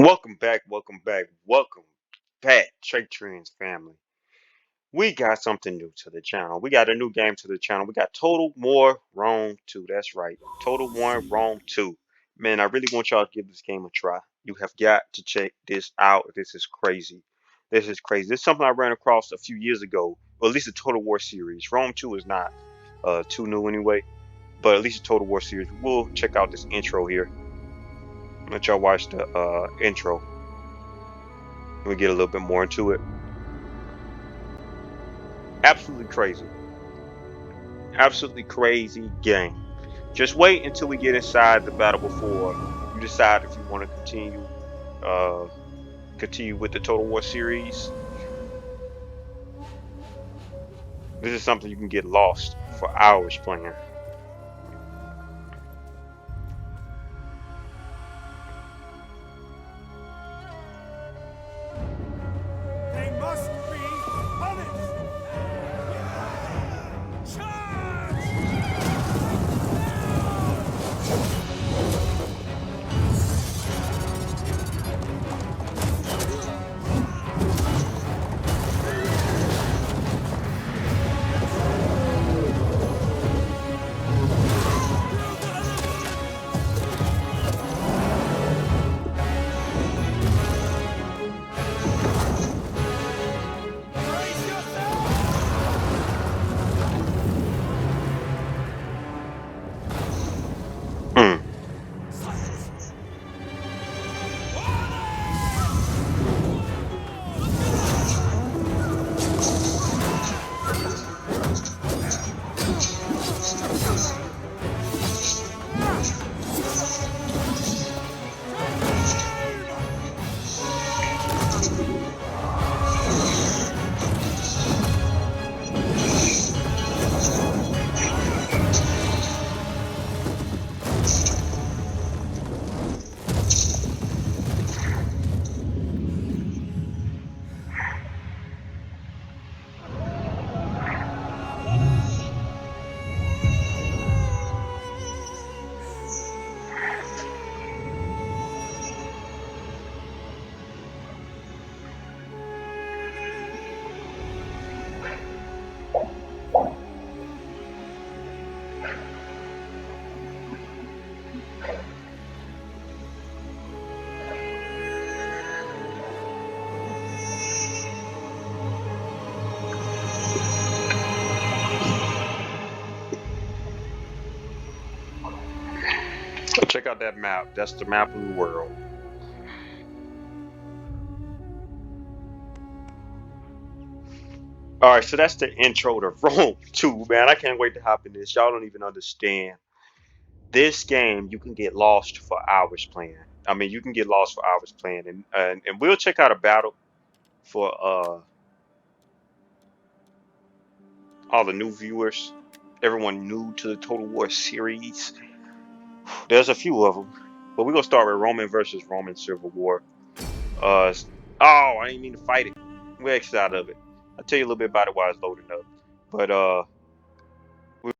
Welcome back, Trade Trends family. We got something new to the channel. We got a new game to the channel. We got Total War Rome 2. That's right. Total War Rome 2. Man, I really want y'all to give this game a try. You have got to check this out. This is crazy. This is crazy. This is something I ran across a few years ago. Or at least the Total War series. Rome 2 is not too new anyway. But at least the Total War series. We'll check out this intro here. Let y'all watch the intro. We get a little bit more into it. Absolutely crazy. Absolutely crazy game. Just wait until we get inside the battle before you decide if you want to continue with the Total War series. This is something you can get lost for hours playing. They must be punished! Charge! Brace yourself! Mm. Check out that map. That's the map of the world. All right, so that's the intro to Rome 2, man. I can't wait to hop in this. Y'all don't even understand. This game you can get lost for hours playing. I mean, you can get lost for hours playing, and we'll check out a battle for all the new viewers, everyone new to the Total War series. There's a few of them, but we're gonna start with Roman versus Roman Civil War. Uh, oh, I didn't mean to fight it. We're excited of it. I'll tell you a little bit about it while it's loading up. But we're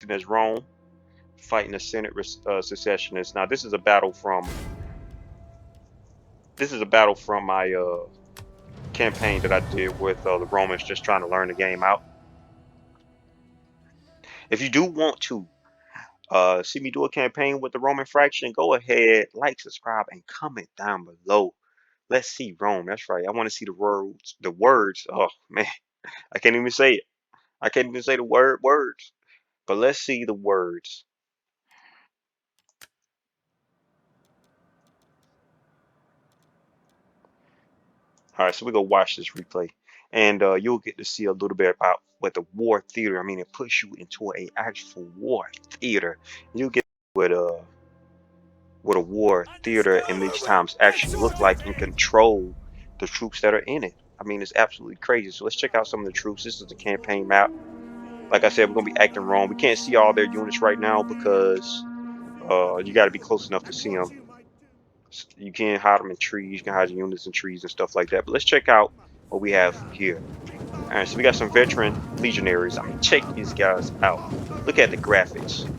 as Rome fighting the Senate secessionists. Now this is a battle from my campaign that I did with the Romans, just trying to learn the game out. If you do want to see me do a campaign with the Roman fraction, go ahead, like, subscribe, and comment down below. Let's see Rome. That's right. I want to see the words. The words. Oh man, I can't even say it. I can't even say the words. But let's see the words. All right, so we go watch this replay, and you'll get to see a little bit about what the war theater. I mean, it puts you into a actual war theater. You get what a war theater in these times actually look like and control the troops that are in it. I mean, it's absolutely crazy. So let's check out some of the troops. This is the campaign map. Like I said, we're gonna be acting wrong. We can't see all their units right now because you got to be close enough to see them. You can't hide them in trees. You can hide your units in trees and stuff like that. But let's check out what we have here. All right, so we got some veteran legionaries. I mean, check these guys out. Look at the graphics.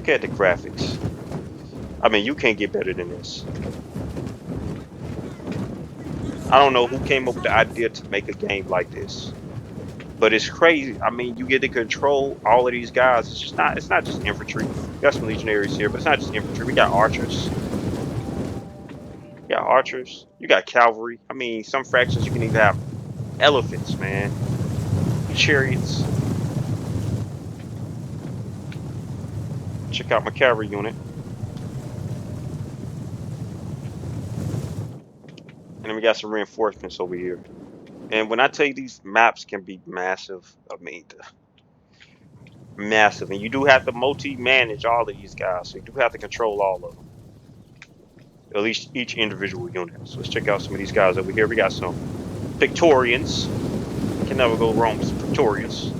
Look at the graphics. I mean, you can't get better than this. I don't know who came up with the idea to make a game like this, but it's crazy. I mean, you get to control all of these guys. It's not just infantry. We got some legionaries here, but it's not just infantry. We got archers. You got archers. You got cavalry. I mean, some factions you can even have elephants, man. Chariots. Check out my cavalry unit. And then we got some reinforcements over here. And when I tell you these maps can be massive, I mean massive. And you do have to multi-manage all of these guys. So you do have to control all of them. At least each individual unit. So let's check out some of these guys over here. We got some Victorians. Can never go wrong with some Victorians.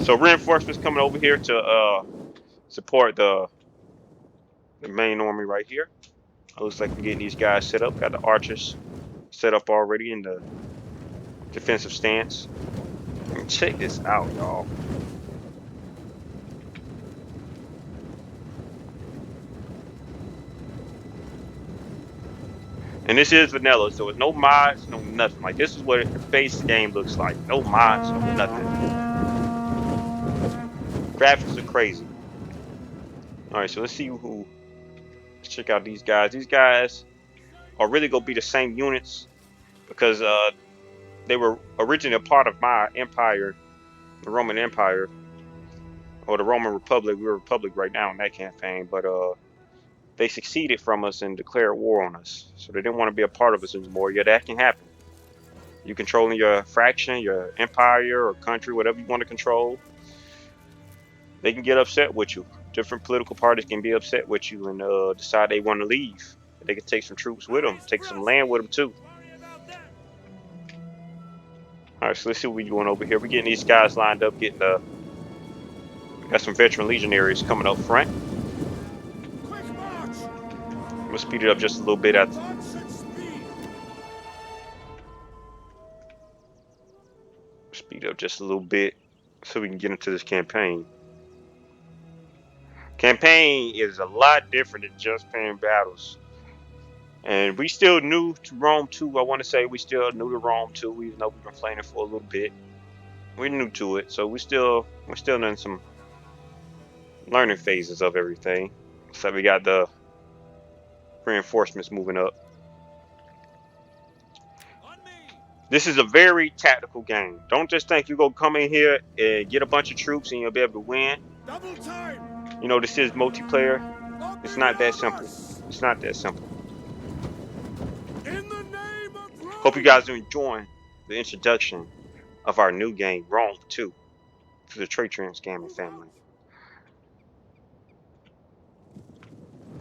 So reinforcements coming over here to support the main army right here. It looks like we're getting these guys set up. Got the archers set up already in the defensive stance. And check this out, y'all. And this is vanilla, so it's no mods, no nothing. Like, this is what the base game looks like. No mods, no nothing. Graphics are crazy. All right, so let's see who. Let's check out these guys. These guys are really gonna be the same units because they were originally a part of my empire, the Roman Empire, or the Roman Republic. We're a republic right now in that campaign, but they succeeded from us and declared war on us. So they didn't want to be a part of us anymore. Yeah, that can happen. You controlling your fraction, your empire or country, whatever you want to control, they can get upset with you. Different political parties can be upset with you and decide they want to leave. They can take some troops with them, take some land with them too. All right, so let's see what we're doing over here. We're getting these guys lined up, we got some veteran legionaries coming up front. We'll speed it up just a little bit so we can get into this campaign. Campaign is a lot different than just playing battles. And we still new to Rome 2. I want to say we still new to Rome 2, even though we've been playing it for a little bit. We're new to it, so we're still in some learning phases of everything. So we got the reinforcements moving up. This is a very tactical game. Don't just think you're gonna come in here and get a bunch of troops and you'll be able to win. Double time. You know, this is multiplayer. It's not that simple. Us. It's not that simple. In the name of Rome. Hope you guys are enjoying the introduction of our new game, Rome 2, to the Trade Trans gaming family.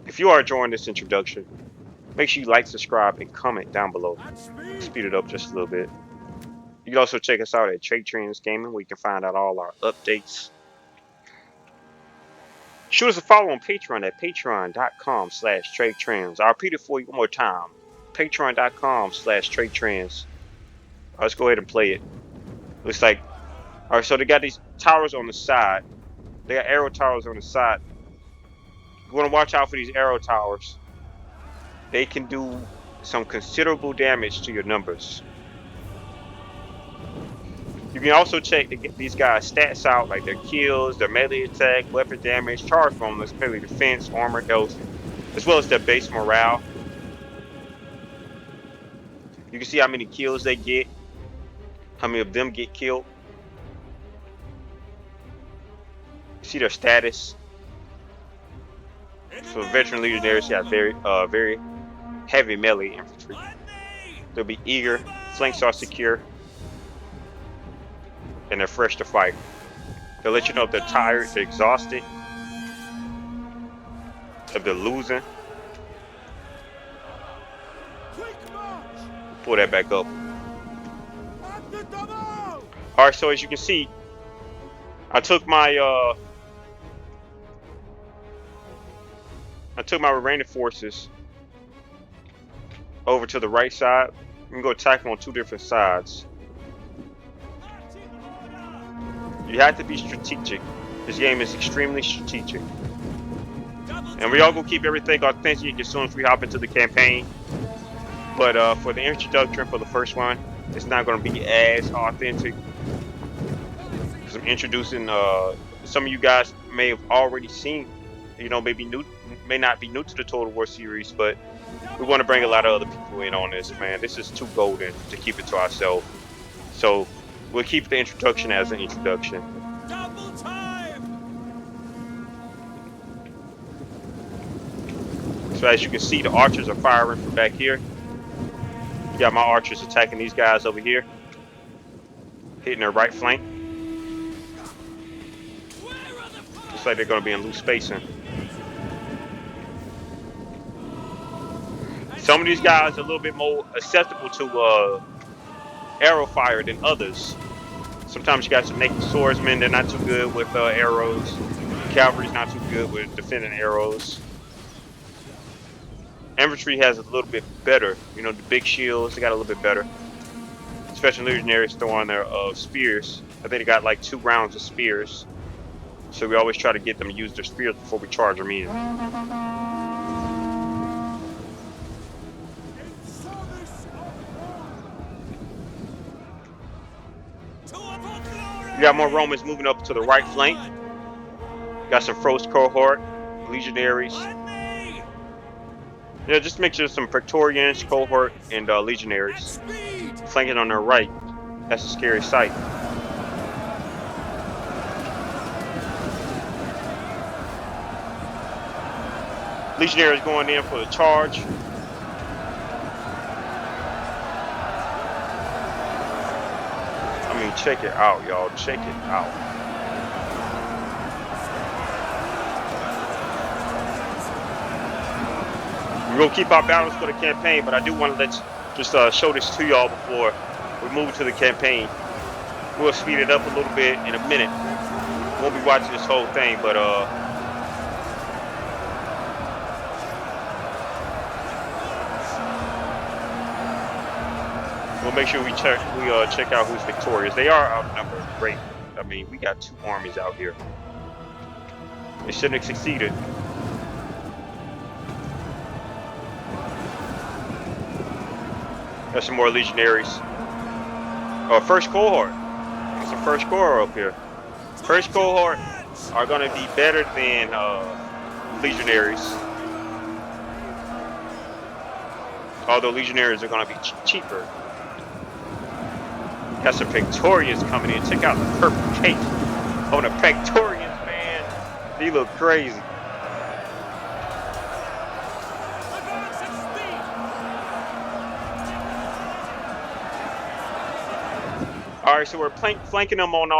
If you are enjoying this introduction, make sure you like, subscribe, and comment down below. Speed it up just a little bit. You can also check us out at Trade Trans Gaming, where you can find out all our updates. Shoot us a follow on Patreon at patreon.com/TradeTrans. I'll repeat it for you one more time. Patreon.com/TradeTrans. Let's go ahead and play it. Looks like, all right, so they got these towers on the side. They got arrow towers on the side. You want to watch out for these arrow towers. They can do some considerable damage to your numbers. You can also check to get these guys' stats out, like their kills, their melee attack, weapon damage, charge bonus, melee defense, armor, health, as well as their base morale. You can see how many kills they get, how many of them get killed. See their status. So veteran legionaries have very heavy melee infantry. They'll be eager, flanks are secure, and they're fresh to fight. They'll let you know if they're tired, they're exhausted, if they're losing. Pull that back up. Alright, so as you can see, I took my remaining forces over to the right side. We can go attack them on two different sides. You have to be strategic. This game is extremely strategic. And we all gonna keep everything authentic as soon as we hop into the campaign. But for the introduction for the first one, it's not gonna be as authentic because I'm introducing. Some of you guys may have already seen, maybe new, may not be new to the Total War series, but we want to bring a lot of other people in on this. Man, this is too golden to keep it to ourselves. So we'll keep the introduction as an introduction. Double time! So as you can see, the archers are firing from back here. You got my archers attacking these guys over here, hitting their right flank. Looks like they're going to be in loose spacing. Some of these guys are a little bit more acceptable to arrow fire than others. Sometimes you got some naked swordsmen, they're not too good with arrows. Cavalry's not too good with defending arrows. Infantry has a little bit better, the big shields, they got a little bit better. Especially Legionaries throwing their spears. I think they got like 2 rounds of spears. So we always try to get them to use their spears before we charge them in. We got more Romans moving up to the right flank. Got some Frost cohort, Legionaries. Yeah, just make sure some Praetorians, cohort, and Legionaries flanking on their right. That's a scary sight. Legionaries going in for the charge. I mean, check it out, y'all. Check it out. We're gonna keep our battles for the campaign, but I do want to just show this to y'all before we move to the campaign. We'll speed it up a little bit in a minute. Won't be watching this whole thing, but we'll make sure we check out who's victorious. They are outnumbered. Great. I mean, we got 2 armies out here. They shouldn't have succeeded. Got some more Legionaries. First cohort. There's some first cohort up here. First cohort are going to be better than Legionaries. Although Legionaries are going to be cheaper. Got some Praetorians coming in. Check out the purple cape on the Praetorians, man. They look crazy. All right, so we're flanking them on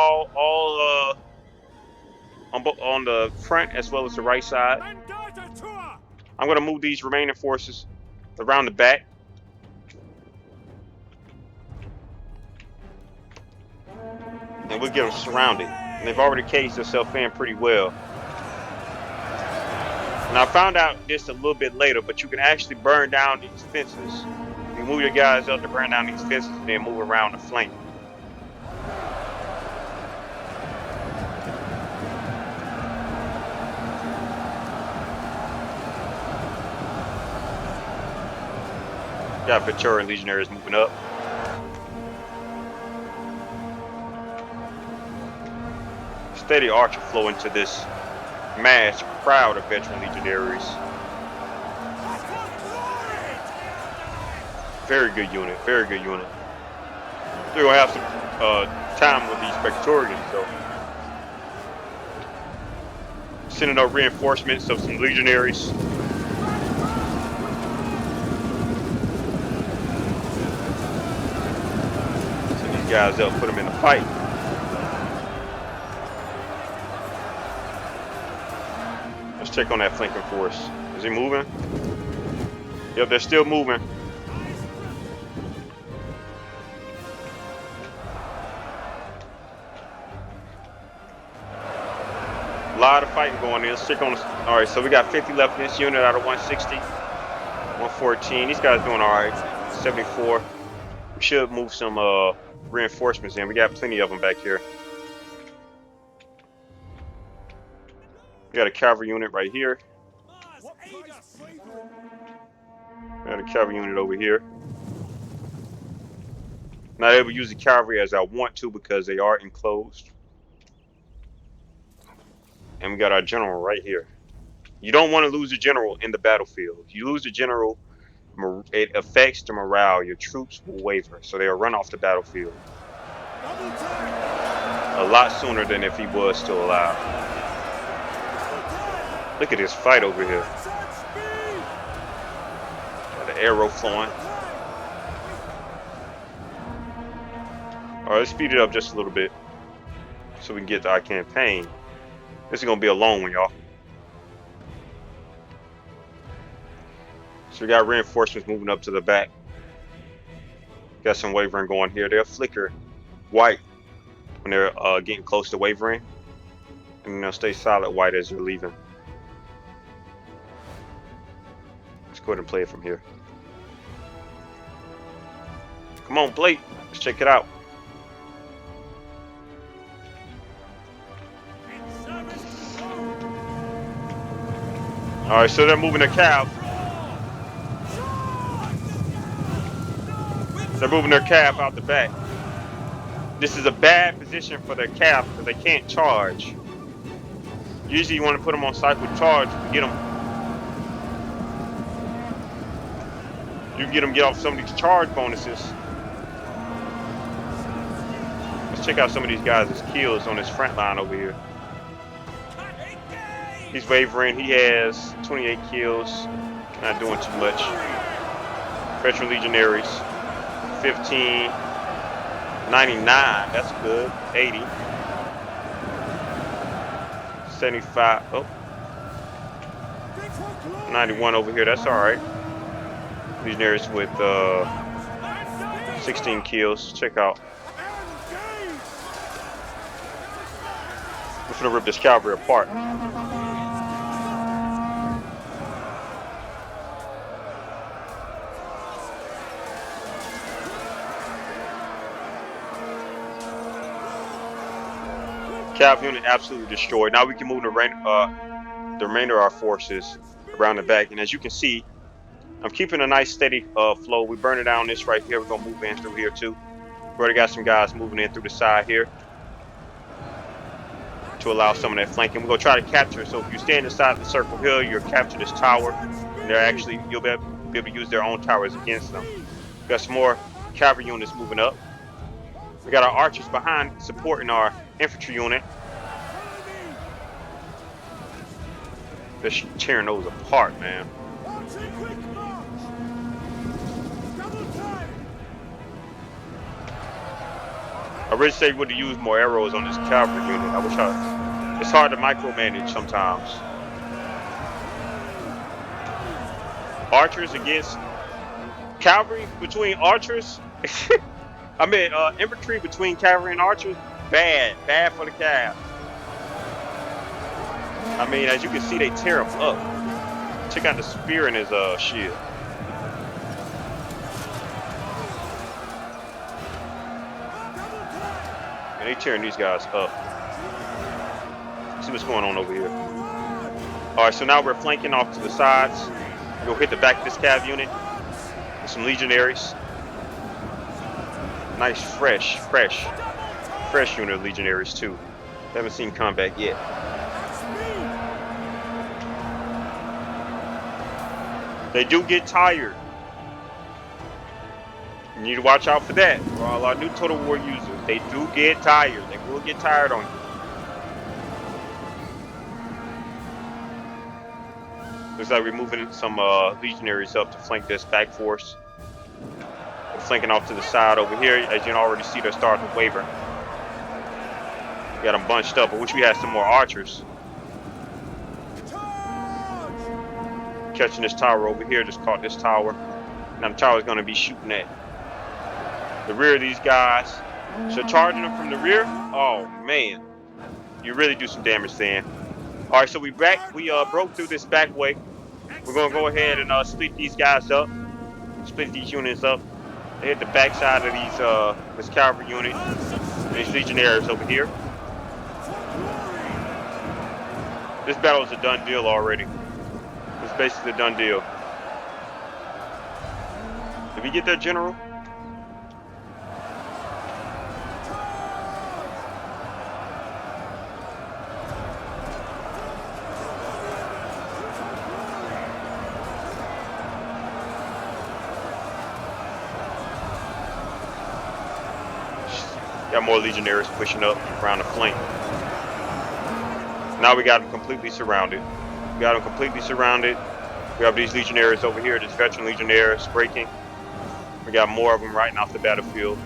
on the front as well as the right side. I'm going to move these remaining forces around the back. And we'll get them surrounded. And they've already caged themselves in pretty well. And I found out this a little bit later, but you can actually burn down these fences. You move your guys up to burn down these fences and then move around the flank. Got Praetorian Legionaries moving up. Steady archer flow into this mass crowd of veteran Legionaries. Very good unit, very good unit. They're gonna have some time with these Praetorians, so. Sending out reinforcements of some Legionaries. Guys up, put them in the fight. Let's check on that flanking force. Is he moving? Yep, they're still moving. A lot of fighting going in. Let's check on this. All right, so we got 50 left in this unit out of 160. 114. These guys doing all right. 74. We should move some reinforcements in. We got plenty of them back here. We got a cavalry unit right here. We got a cavalry unit over here. Not able to use the cavalry as I want to because they are enclosed. And we got our general right here. You don't want to lose a general in the battlefield. If you lose a general, it affects the morale. Your troops will waver, so they'll run off the battlefield a lot sooner than if he was still alive. Look at this fight over here. Got the arrow flowing. All right, let's speed it up just a little bit so we can get to our campaign. This is gonna be a long one, y'all. So we got reinforcements moving up to the back. Got some wavering going here. They'll flicker white when they're getting close to wavering, and they'll stay solid white as they're leaving. Let's go ahead and play it from here. Come on, Blake. Let's check it out. All right, so they're moving their cav. They're moving their cav out the back. This is a bad position for their cav because they can't charge. Usually you want to put them on cycle charge to get them. You can get off some of these charge bonuses. Let's check out some of these guys' kills on this front line over here. He's wavering. He has 28 kills. Not doing too much. Veteran Legionaries. 15. 99. That's good. 80. 75. Oh. 91 over here. That's all right. Legionaries with 16 kills. Check out. We're gonna rip this cavalry apart. Cav unit absolutely destroyed. Now we can move the remainder of our forces around the back. And as you can see, I'm keeping a nice steady flow. We're burning down this right here. We're gonna move in through here too. We already got some guys moving in through the side here to allow some of that flanking. We're gonna try to capture. So if you stand inside the circle here, you'll capture this tower. And they're actually, you'll be able to use their own towers against them. We got some more cavalry units moving up. We got our archers behind supporting our infantry unit. They're tearing those apart, man. I really say we would have used more arrows on this cavalry unit. I wish it's hard to micromanage sometimes. Archers against cavalry between archers. I mean, infantry between cavalry and archers, bad for the cav. I mean, as you can see, they tear him up. Check out the spear in his shield. And they tearing these guys up. Let's see what's going on over here. All right, so now we're flanking off to the sides. We'll hit the back of this cav unit with some legionaries. Nice, fresh unit of legionaries too. Haven't seen combat yet. They do get tired. You need to watch out for that. For all our new Total War users, they do get tired. They will get tired on you. Looks like we're moving some legionaries up to flank this back force. We're flanking off to the side over here. As you can already see, they're starting to waver. We got them bunched up. I wish we had some more archers. Catching this tower over here. Just caught this tower. Now the tower is going to be shooting at the rear of these guys. So charging them from the rear. Oh man, you really do some damage then. All right, so we broke through this back way. We're gonna go ahead and split these guys up. Split these units up. They hit the back side of these this cavalry unit. And these legionaries over here. This battle is a done deal already. It's basically a done deal. Did we get that general? Got more legionaries pushing up around the flank. Now we got them completely surrounded. We got them completely surrounded. We have these legionaries over here, these veteran legionnaires breaking. We got more of them right off the battlefield.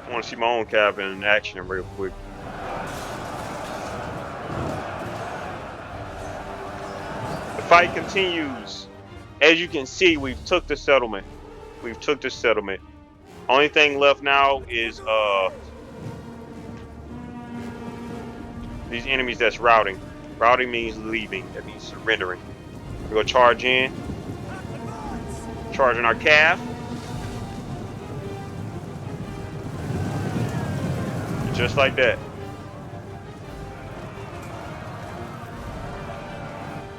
I want to see my own cabin in action real quick. The fight continues. As you can see, we've took the settlement. We've took the settlement. Only thing left now is these enemies that's routing. Routing means leaving. That means surrendering. We're gonna charge in. Charging our calf. Just like that.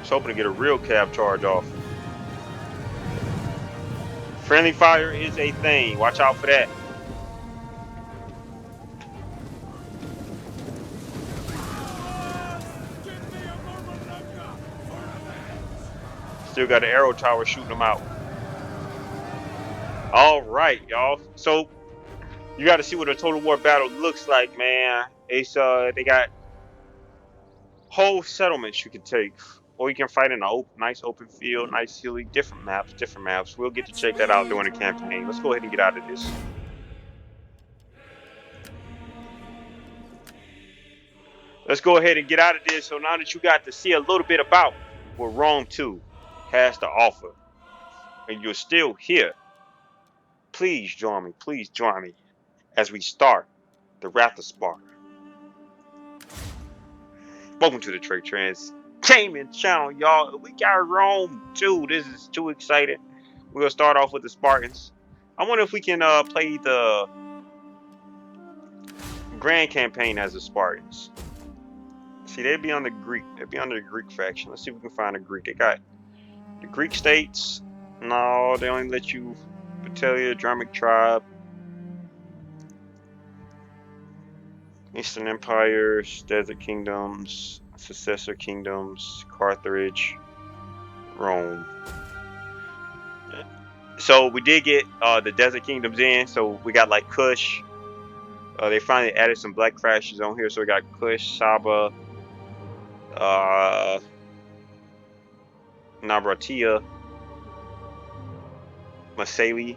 Just hoping to get a real cab charge off. Friendly fire is a thing. Watch out for that. Still got the arrow tower shooting them out. All right, y'all. So you got to see what a total war battle looks like, man. It's they got whole settlements you can take, or you can fight in a nice open field, nice hilly, different maps, different maps. We'll get to check that out during the campaign. Let's go ahead and get out of this. Let's go ahead and get out of this. So now that you got to see a little bit about what Rome 2 has to offer, and you're still here, please join me. Please join me as we start the Wrath of Sparta. Welcome to the Trade Entertainment channel, y'all. We got Rome 2. This is too exciting. We're gonna start off with the Spartans. I wonder if we can play the Grand Campaign as the Spartans. See, they'd be on the Greek. They'd be under the Greek faction. Let's see if we can find a Greek. They got the Greek states. No, they only let you Patelia, Dramic tribe, Eastern empires, desert kingdoms, successor kingdoms, Carthage, Rome. So we did get the desert kingdoms in. So we got like Kush. They finally added some black crashes on here. So we got Kush, Saba, Nabratia, Masali.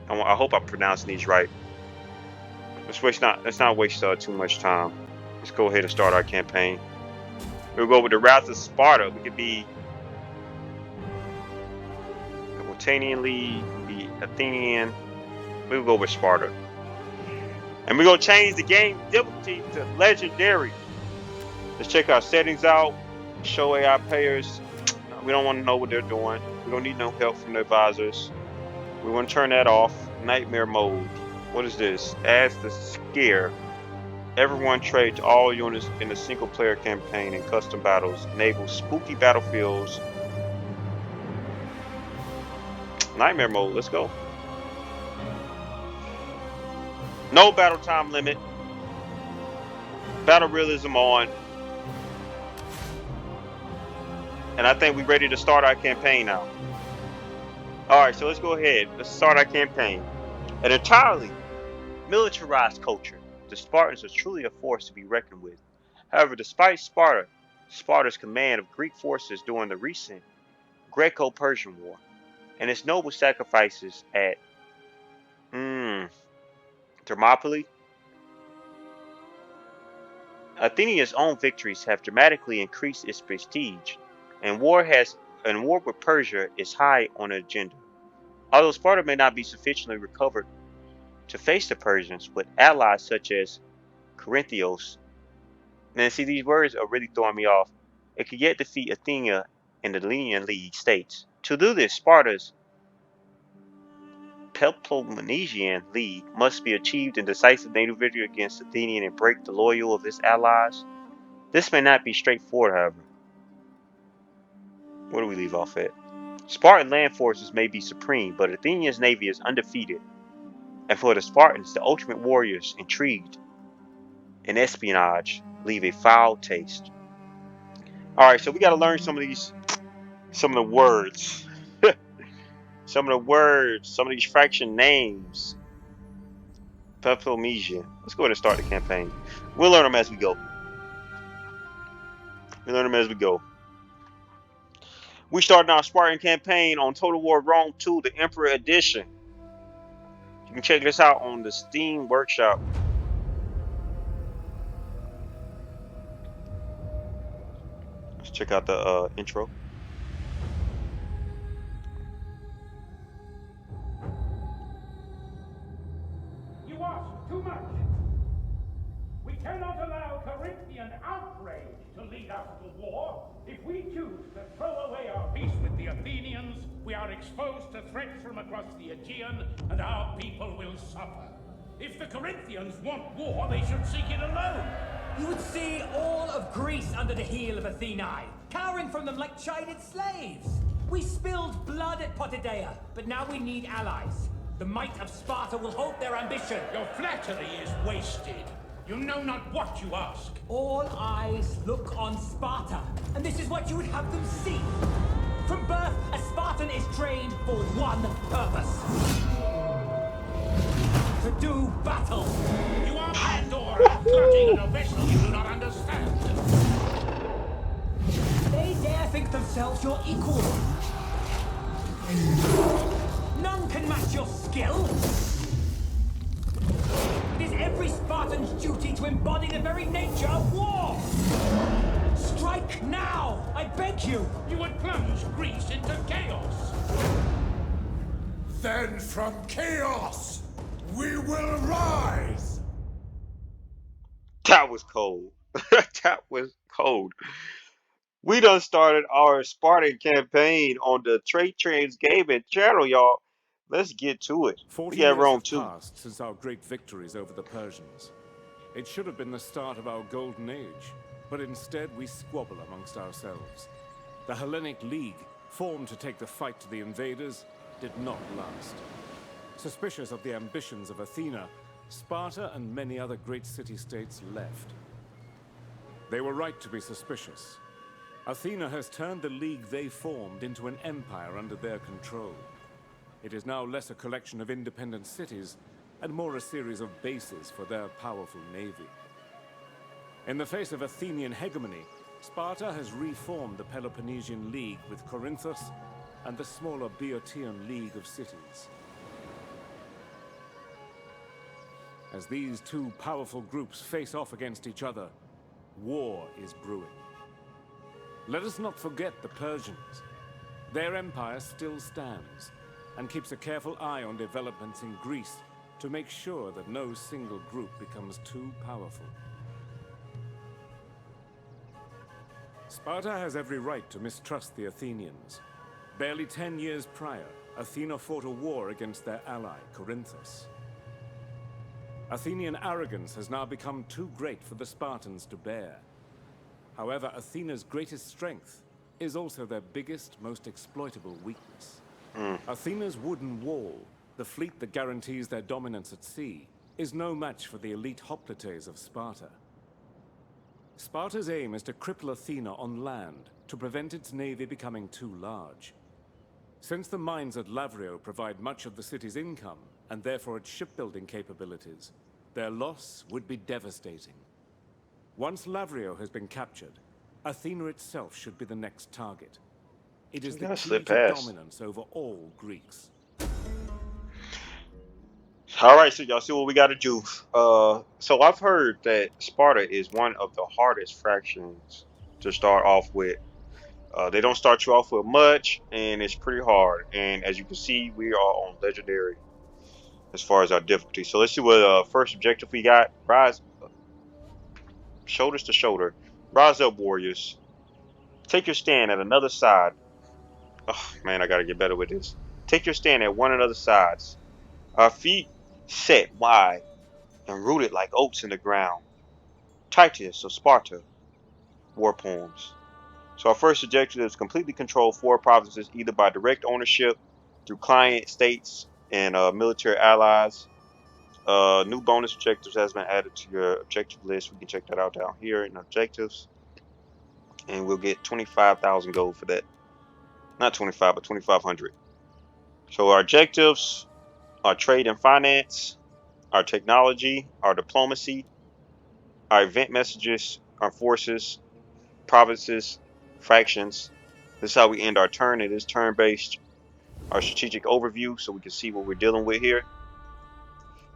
I hope I'm pronouncing these right. Let's not waste too much time. Let's go ahead and start our campaign. We'll go with the Wrath of Sparta. We could be simultaneously be Athenian. We'll go with Sparta. And we're gonna change the game difficulty to Legendary. Let's check our settings out. Show AI players. We don't want to know what they're doing. We don't need no help from the advisors. We want to turn that off. Nightmare mode. What is this? Adds the scare. Everyone trades all units in a single player campaign and custom battles. Enable spooky battlefields. Nightmare mode. Let's go. No battle time limit. Battle realism on. And I think we're ready to start our campaign now. Alright, so let's go ahead. Let's start our campaign. An entirely militarized culture, the Spartans are truly a force to be reckoned with. However, despite Sparta's command of Greek forces during the recent Greco-Persian War, and its noble sacrifices at Thermopylae, Athenia's own victories have dramatically increased its prestige, and war with Persia is high on the agenda. Although Sparta may not be sufficiently recovered to face the Persians, with allies such as Corinthios, and see these words are really throwing me off, it could yet defeat Athenia and the Legion League states. To do this, Sparta's Peloponnesian League must be achieved in decisive naval victory against Athenian and break the loyal of its allies. This may not be straightforward, however. Where do we leave off at? Spartan land forces may be supreme, but Athenia's navy is undefeated. And for the Spartans, the ultimate warriors, intrigued and espionage, leave a foul taste. Alright, so we gotta learn some of the words. Some of the words, some of these fraction names. Peloponnesian. Let's go ahead and start the campaign. We'll learn them as we go. We started our Spartan campaign on Total War Rome 2, the Emperor Edition. You can check this out on the Steam Workshop. Let's check out the intro. You ask too much. We cannot allow Corinthian outrage to lead us to war. If we choose to throw away our peace with the Athenians, we are exposed to threats from across the Aegean, and our people will suffer. If the Corinthians want war, they should seek it alone. You would see all of Greece under the heel of Athenae, cowering from them like chided slaves. We spilled blood at Potidea, but now we need allies. The might of Sparta will halt their ambition. Your flattery is wasted. You know not what you ask. All eyes look on Sparta, and this is what you would have them see. From birth, a Spartan is trained for one purpose. To do battle. You are Pandora, clutching at a vessel you do not understand. They dare think themselves your equal. None can match your skill. It is every Spartan's duty to embody the very nature of war. Strike now, I beg you. You would plunge Greece into chaos. Then from chaos, we will rise! That was cold. That was cold. We done started our Spartan campaign on the Trade Trains Gaming channel, y'all. Let's get to it. 40 We got years Rome have 2. passed since our great victories over the Persians. It should have been the start of our golden age, but instead we squabble amongst ourselves. The Hellenic League, formed to take the fight to the invaders, did not last. Suspicious of the ambitions of Athena, Sparta and many other great city-states left. They were right to be suspicious. Athena has turned the league they formed into an empire under their control. It is now less a collection of independent cities and more a series of bases for their powerful navy. In the face of Athenian hegemony, Sparta has reformed the Peloponnesian League with Corinthus and the smaller Boeotian League of cities. As these two powerful groups face off against each other, war is brewing. Let us not forget the Persians. Their empire still stands and keeps a careful eye on developments in Greece to make sure that no single group becomes too powerful. Sparta has every right to mistrust the Athenians. Barely 10 years prior, Athena fought a war against their ally, Corinthus. Athenian arrogance has now become too great for the Spartans to bear. However, Athena's greatest strength is also their biggest, most exploitable weakness. Athena's wooden wall, the fleet that guarantees their dominance at sea, is no match for the elite hoplites of Sparta. Sparta's aim is to cripple Athena on land to prevent its navy becoming too large. Since the mines at Lavrio provide much of the city's income, and therefore its shipbuilding capabilities, their loss would be devastating. Once Lavrio has been captured, Athena itself should be the next target. It is the key slip to past. dominance over all Greeks. All right, so y'all see what we got to do. So I've heard that Sparta is one of the hardest fractions to start off with. They don't start you off with much, and it's pretty hard. And as you can see, we are on Legendary as far as our difficulty. So let's see what first objective we got. Rise, shoulders to shoulder. Rise up, warriors. Take your stand at another side. Oh man, I gotta get better with this. Take your stand at one another's sides. Our feet set wide and rooted like oaks in the ground. Titus of Sparta, war poems. So our first objective is completely control 4 provinces either by direct ownership through client states and military allies. New bonus objectives has been added to your objective list. We can check that out down here in objectives, and we'll get 25,000 gold for that. Not 25, but 2,500. So our objectives are trade and finance, our technology, our diplomacy, our event messages, our forces, provinces, factions. This is how we end our turn. It is turn based. Our strategic overview, so we can see what we're dealing with here.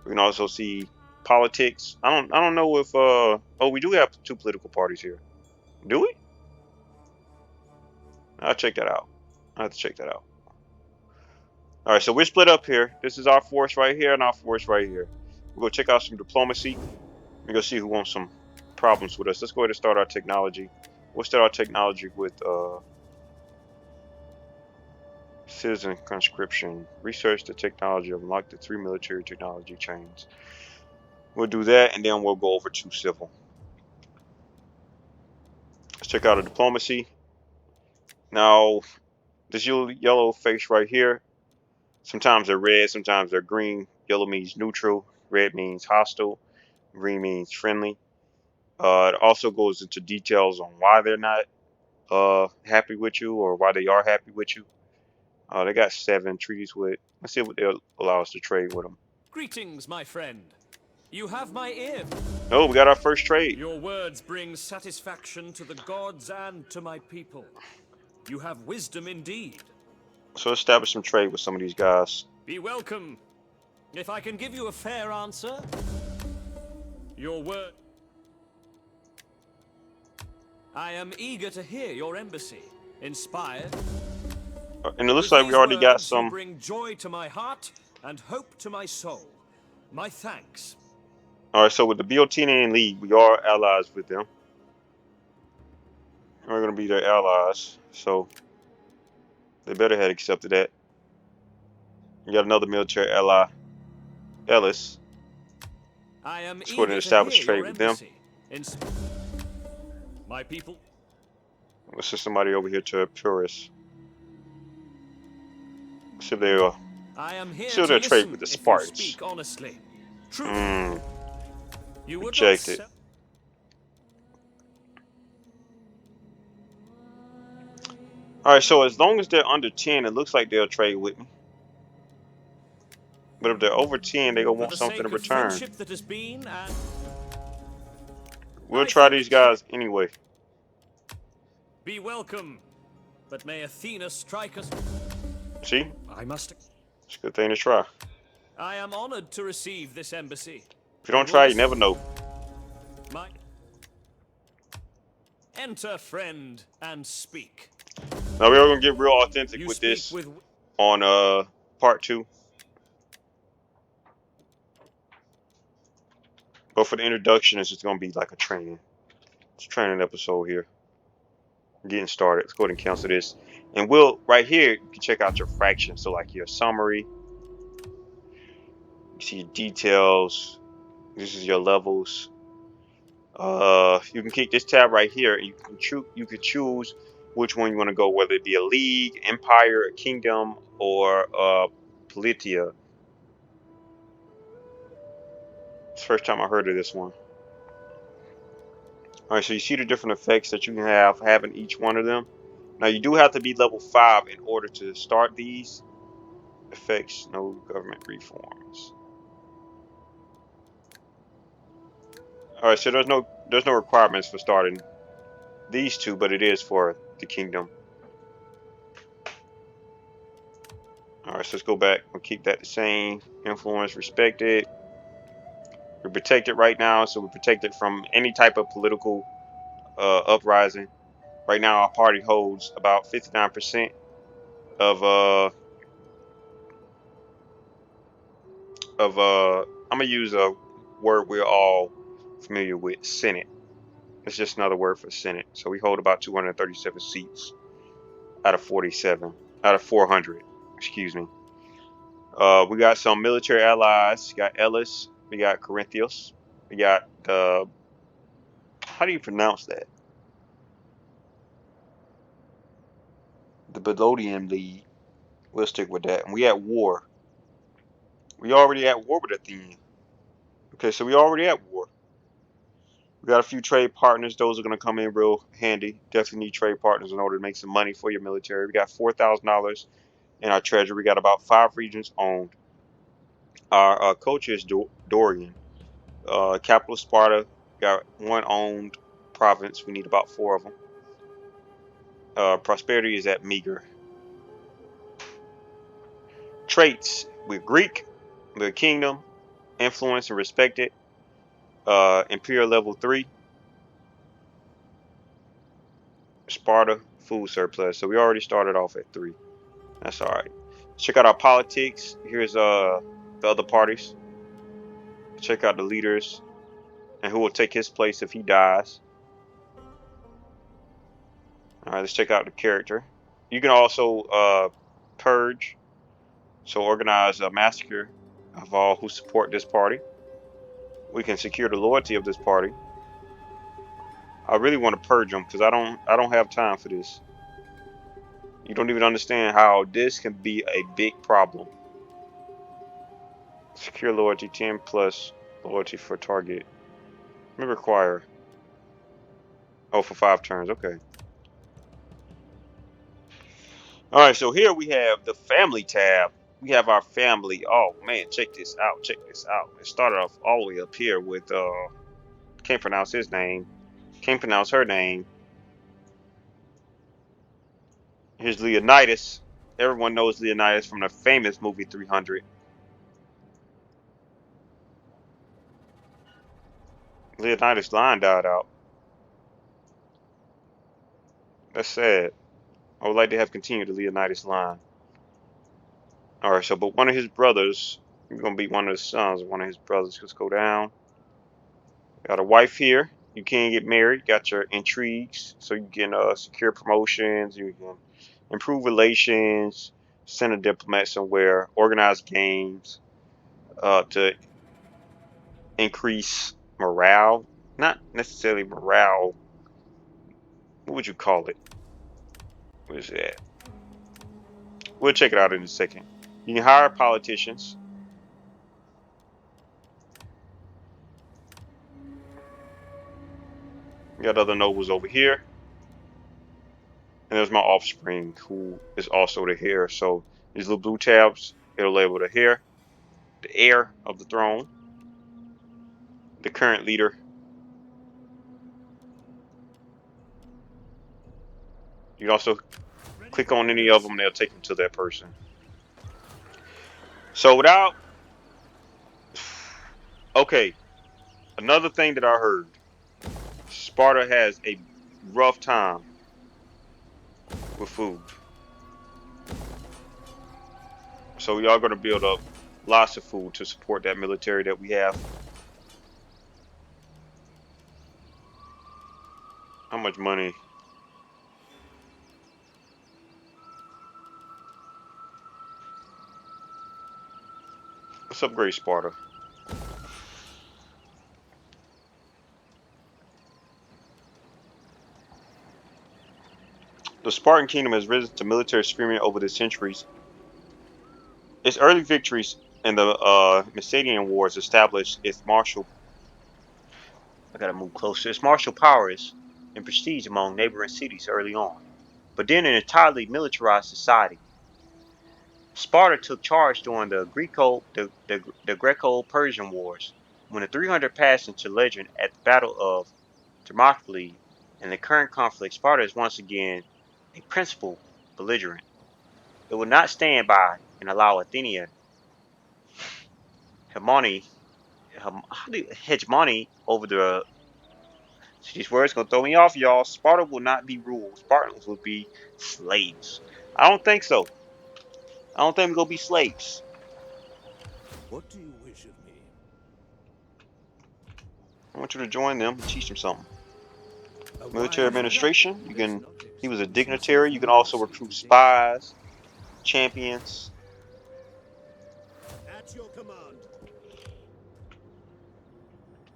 We can also see politics. I don't know if oh, we do have 2 political parties here. Do we? I'll check that out. I have to check that out. All right, so we're split up here. This is our force right here and our force right here. We're gonna check out some diplomacy. We're gonna see who wants some problems with us. Let's go ahead and start our technology. We'll start our technology with citizen conscription. Research the technology of unlock the 3 military technology chains. We'll do that, and then we'll go over to civil. Let's check out our diplomacy. Now, this yellow face right here, sometimes they're red, sometimes they're green. Yellow means neutral, red means hostile, green means friendly. It also goes into details on why they're not happy with you or why they are happy with you. They got 7 treaties with. Let's see what they'll allow us to trade with them. Greetings, my friend. You have my ear. Oh, we got our first trade. Your words bring satisfaction to the gods and to my people. You have wisdom indeed. So establish some trade with some of these guys. Be welcome. If I can give you a fair answer, your word. I am eager to hear your embassy. Inspired. And it looks With like we these already got words, you some. bring joy to my heart and hope to my soul. My thanks. All right, so with the Biotinian League, we are allies with them. We're going to be their allies, so they better have accepted that. You got another military ally, Ellis. I am Let's go ahead and eager to establish hear trade your with them. embassy. My people. Let's send somebody over here to Purus. See if they are. I am here See if to they'll trade listen with the if you Spartans. speak honestly. True. You would Rejected. not All right, so as long as they're under 10, it looks like they'll trade with me. But if they're over 10, they're gonna for want the something sake in of return. friendship that has been and We'll I try think these guys anyway. be welcome. But may Athena strike us. See, I must. it's a good thing to try. I am honored to receive this embassy. If you don't try, you never know. My... Enter, friend, and speak. Now we are gonna get real authentic You with speak this with on part 2. But for the introduction, it's just gonna be like a training. It's a training episode here. Getting started. Let's go ahead and cancel this. And we'll right here you can check out your fractions. So like your summary. You see your details. This is your levels. You can keep this tab right here. And you can choose which one you want to go, whether it be a league, empire, a kingdom, or politia. It's the first time I heard of this one. All right, so you see the different effects that you can have having each one of them. Now you do have to be level 5 in order to start these effects. No government reforms. All right, so there's no requirements for starting these 2, but it is for the kingdom. All right, so let's go back. We'll keep that the same. Influence respected. We're protected right now, so we're protected from any type of political uprising. Right now, our party holds about 59% of I'm gonna use a word we're all familiar with, Senate. It's just another word for Senate. So we hold about 237 seats out of 47, out of 400. Excuse me. We got some military allies. We got Ellis. We got Corinthians. We got how do you pronounce that? The Bedouin League. We'll stick with that. And we at war. We already at war with Athene. Okay, so we already at war. We got a few trade partners. Those are going to come in real handy. Definitely need trade partners in order to make some money for your military. We got $4,000 in our treasury. We got about 5 regions owned. Our coach is Dorian. Capital Sparta got one owned province. We need about 4 of them. Prosperity is at meager. Traits: we're Greek. We're kingdom. Influence and respected. Imperial level 3. Sparta food surplus. So we already started off at 3. That's all right. Check out our politics. Here's the other parties. Check out the leaders and who will take his place if he dies. All right, let's check out the character. You can also purge. So organize a massacre of all who support this party. We can secure the loyalty of this party. I really want to purge them because I don't have time for this. You don't even understand how this can be a big problem. Secure loyalty 10 plus loyalty for target. Let me require. Oh, for 5 turns. Okay. All right. So here we have the family tab. We have our family. Oh man, check this out. Check this out. It started off all the way up here with can't pronounce his name. Can't pronounce her name. Here's Leonidas. Everyone knows Leonidas from the famous movie 300. Leonidas' line died out. That's sad. I would like to have continued the Leonidas line. Alright, so but one of his brothers, you're gonna be one of the sons of one of his brothers. Let's go down. Got a wife here. You can get married. Got your intrigues, so you can secure promotions. You can improve relations. Send a diplomat somewhere. Organize games to increase morale. Not necessarily morale. What would you call it? What is that? We'll check it out in a second. You can hire politicians. You got other nobles over here. And there's my offspring, who is also the heir. So these little blue tabs, it'll label the heir of the throne, the current leader. You can also click on any of them, they'll take them to that person. So without, okay, another thing that I heard, Sparta has a rough time with food. So we are going to build up lots of food to support that military that we have. How much money? Let's upgrade Sparta. The Spartan kingdom has risen to military supremacy over the centuries. Its early victories in the Macedonian Wars established its martial. I gotta move closer. Its martial powers and prestige among neighboring cities early on, but then an entirely militarized society. Sparta took charge during the Greco-Persian Wars, when the 300 passed into legend at the Battle of Thermopylae. In the current conflict, Sparta is once again a principal belligerent. It will not stand by and allow Athenia hegemony, hegemony over the. See, these words gonna throw me off, y'all. Sparta will not be ruled. Spartans will be slaves. I don't think so. I don't think we're gonna be slaves. What do you wish of me? I want you to join them and teach them something. A Military wise administration. You does can. not He was a expose himself dignitary. You can also needlessly recruit to danger. spies, champions. At your command.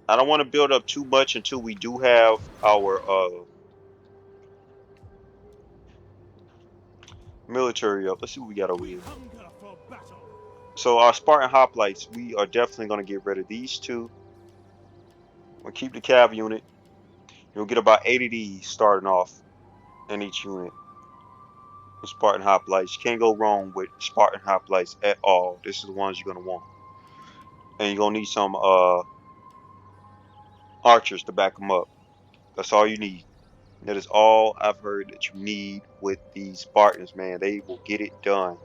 I don't want to build up too much until we do have our military up. Let's see what we got over We here. hunger for battle. So our Spartan hoplites, we are definitely going to get rid of these two. We'll keep the cav unit. You'll get about 80 of these starting off in each unit. Spartan hoplites. You can't go wrong with Spartan hoplites at all. This is the ones you're going to want. And you're going to need some archers to back them up. That's all you need. That is all I've heard that you need with these Spartans, man. They will get it done.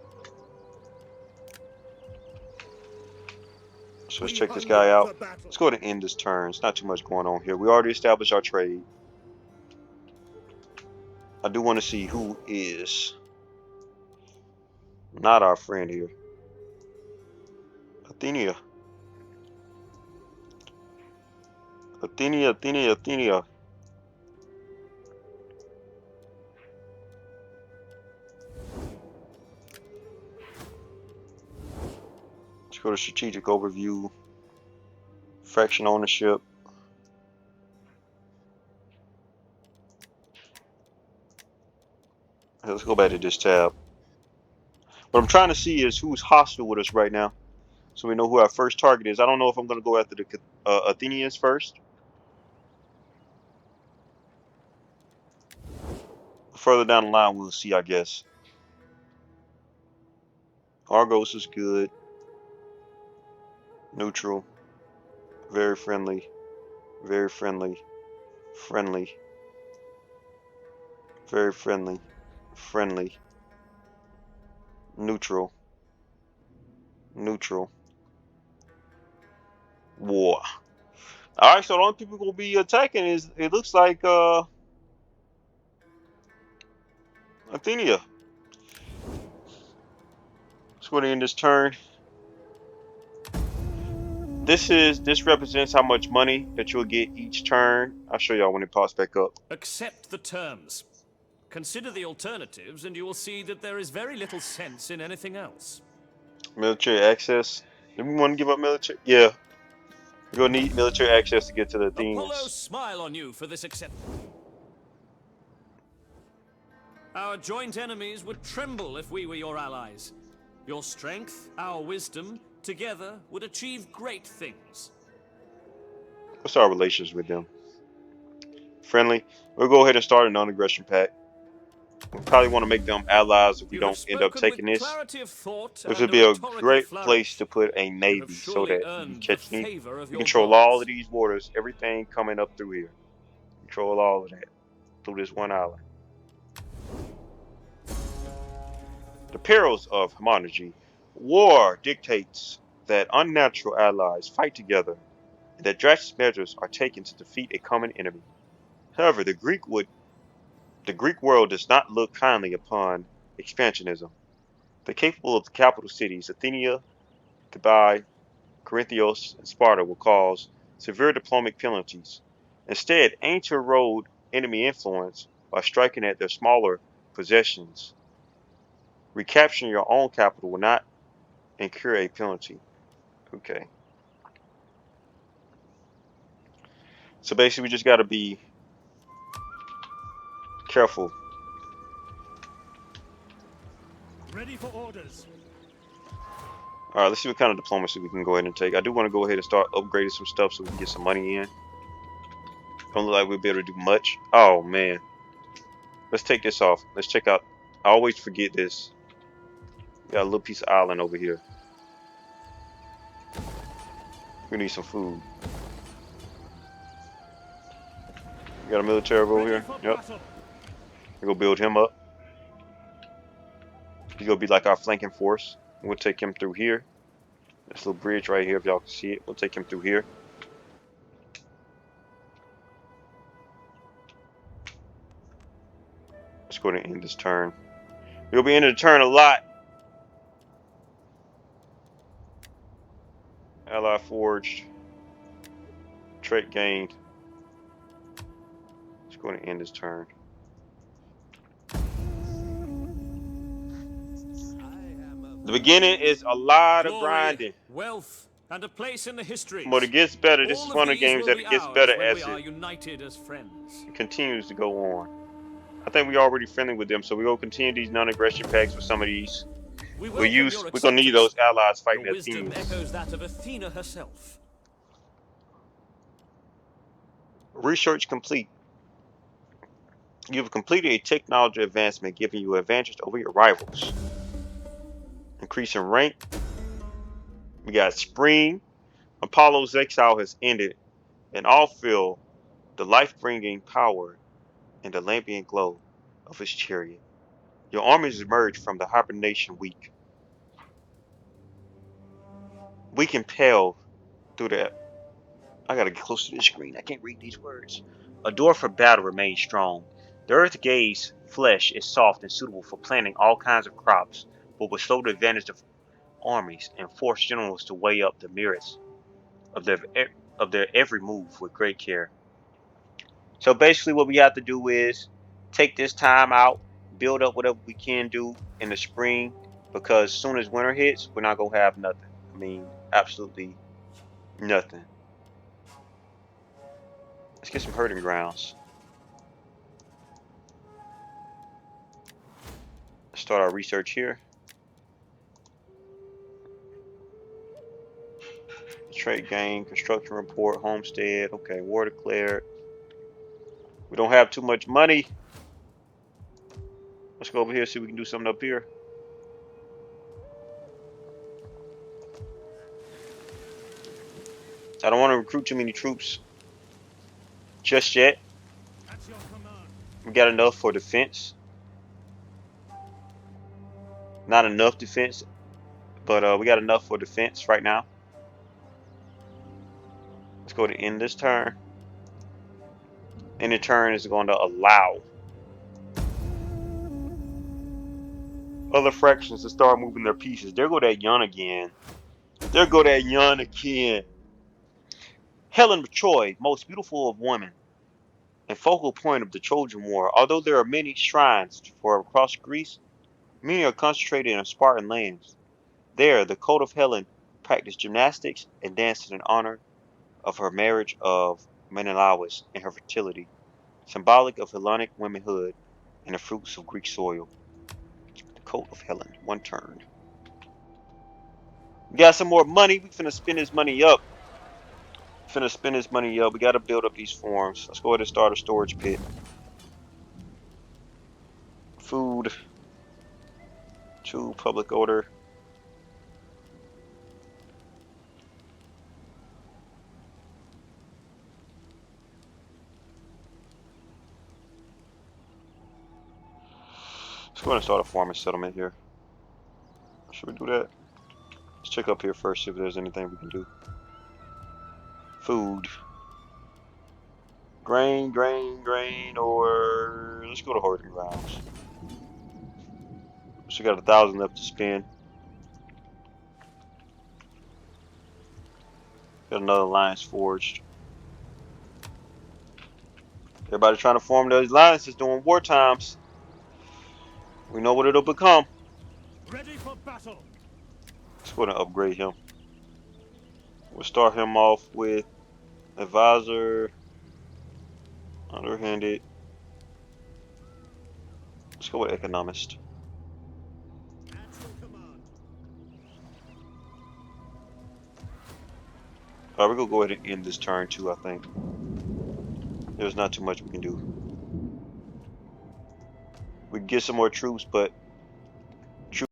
So let's We check this guy hunger out. for battle. Let's go ahead and end this turn. It's not too much going on here. We already established our trade. I do want to see who is not our friend here. Athenia. Athenia. Let's go to strategic overview. Faction ownership. Let's go back to this tab. What I'm trying to see is who's hostile with us right now, so we know who our first target is. I don't know if I'm going to go after the Athenians first. Further down the line, we'll see, I guess. Argos is good. Neutral. Very friendly. Very friendly. Friendly. Very friendly. Friendly. Neutral. Neutral. War. Alright, so the only people gonna be attacking is, it looks like Athenia. Let's go to end this turn. This represents how much money that you'll get each turn. I'll show y'all when it pops back up. Accept the terms. Consider the alternatives, and you will see that there is very little sense in anything else. Military access. Do we want to give up military? Yeah. You're gonna need military access to get to the Apollo, Athenians. smile on you for this accept. Our joint enemies would tremble if we were your allies. Your strength, our wisdom, together would achieve great things. What's our relations with them? Friendly. We'll go ahead and start a non-aggression pact. We probably want to make them allies if we You have don't end up spoken taking with this. clarity of thought This and would be a rhetorical great place flourish. to put a You navy have so surely that you earned the catch me. favor of You your control all gods. of these waters, everything coming up through here. Control all of that through this one island. The perils of homology. War dictates that unnatural allies fight together and that drastic measures are taken to defeat a common enemy. However, the Greek world does not look kindly upon expansionism. The capable of the capital cities, Athenia, Thebai, Corinthios, and Sparta, will cause severe diplomatic penalties. Instead, aim to erode enemy influence by striking at their smaller possessions. Recapturing your own capital will not incur a penalty. Okay. So basically, we just got to be careful. Ready for orders. All right, let's see what kind of diplomacy we can go ahead and take. I do want to go ahead and start upgrading some stuff so we can get some money in. Don't look like we'll be able to do much. Oh, man. Let's take this off. Let's check out. I always forget this. We got a little piece of island over here. We need some food. We got a military over Ready here. for Yep. battle. We're going to build him up. He's going to be like our flanking force. We'll take him through here. This little bridge right here, if y'all can see it. We'll take him through here. Let's go ahead and end this turn. We'll be ending the turn a lot. Ally forged. Trait gained. Let's go ahead and end this turn. I am a The beginning is a lot of Glory, grinding. wealth, and a place in the But it histories. gets better. This All is of one of the these games will that be it gets better ours when we as are it united as friends. continues to go on. I think we're already friendly with them, so we're gonna continue these non-aggression packs with some of these. We welcome your We're gonna need acceptance. those allies Your fighting the wisdom Athenians. echoes that of Athena herself. Research complete. You've completed a technology advancement giving you advantage over your rivals. Increase in rank. We got spring. Apollo's exile has ended, and all feel the life-bringing power and the lambent glow of his chariot. Your armies emerge from the hibernation week. We can pale through the. I gotta get close to the screen. I can't read these words. A door for battle remains strong. The earth gaze flesh is soft and suitable for planting all kinds of crops, but will slow the advantage of armies and force generals to weigh up the merits of their every move with great care. So basically, what we have to do is take this time out, build up whatever we can do in the spring, because as soon as winter hits, we're not gonna have nothing. I mean, absolutely nothing. Let's get some herding grounds. Let's start our research here. Trade gain, construction report, homestead. Okay, war declared. We don't have too much money. Let's go over here, see if we can do something up here. I don't want to recruit too many troops just yet. At your command. We got enough for defense. Not enough defense, but we got enough for defense right now. Let's go to end this turn. And the turn is going to allow other fractions to start moving their pieces. There go that Yun again. There go that Yun again. Helen of Troy, most beautiful of women, and focal point of the Trojan War. Although there are many shrines for across Greece, many are concentrated in Spartan lands. There, the cult of Helen practiced gymnastics and danced in honor of her marriage of Menelaus and her fertility, symbolic of Hellenic womanhood and the fruits of Greek soil. The cult of Helen. One turn. We got some more money. We finna spend this money up. Finna spend this money up. We gotta build up these farms. Let's go ahead and start a storage pit. Food. 2, public order. Let's go ahead and start a farming settlement here. Should we do that? Let's check up here first, see if there's anything we can do. Food. Grain, grain, grain, or let's go to hoarding grounds. So we got 1,000 left to spend. Got another alliance forged. Everybody trying to form those alliances during war times. We know what it'll become. Ready for battle. Let's go ahead and upgrade him. We'll start him off with advisor, underhanded. Let's go with economist. At your command. Alright, we're gonna go ahead and end this turn too, I think. There's not too much we can do. We can get some more troops, but